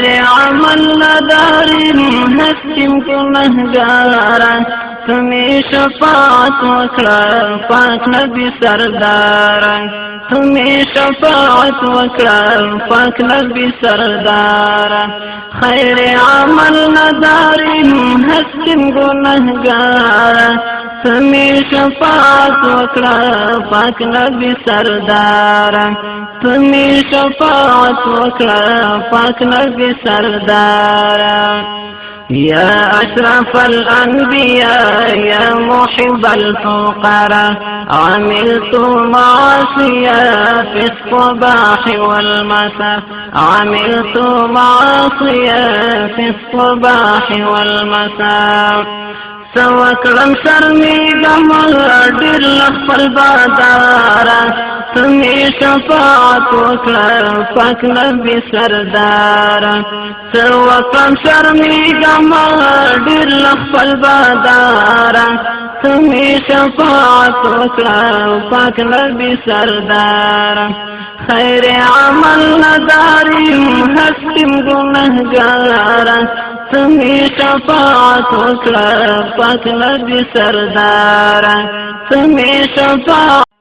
عمل نداریم هستیم گنهگارا تمی شفاعت وکړه پاک نبی سردارا تمی شفاعت وکړه پاک نبی سردارا خیر عمل نداریم هستیم گنهگارا تمی شفاعت وکړه پاک نبی سردارا تمی شفاعت وکړه پاک نبی سردارا يا أشرف الأنبياء يا محب الفقراء عملت معاصيا في الصباح والمساء عملت معاصيا في الصباح والمساء سوکړم شرمېږم ډېر له خپل باداره تمې شفاعت وکړه پاک نبي سرداره سوکړم شرمېږم ډېر له خپل باداره تمې شفاعت وکړه پاک نبي سرداره خیر عمل نداریم هستیم گنهگارا تمی شفاعت وکړه پاک نبی سردارا تمی شفاعت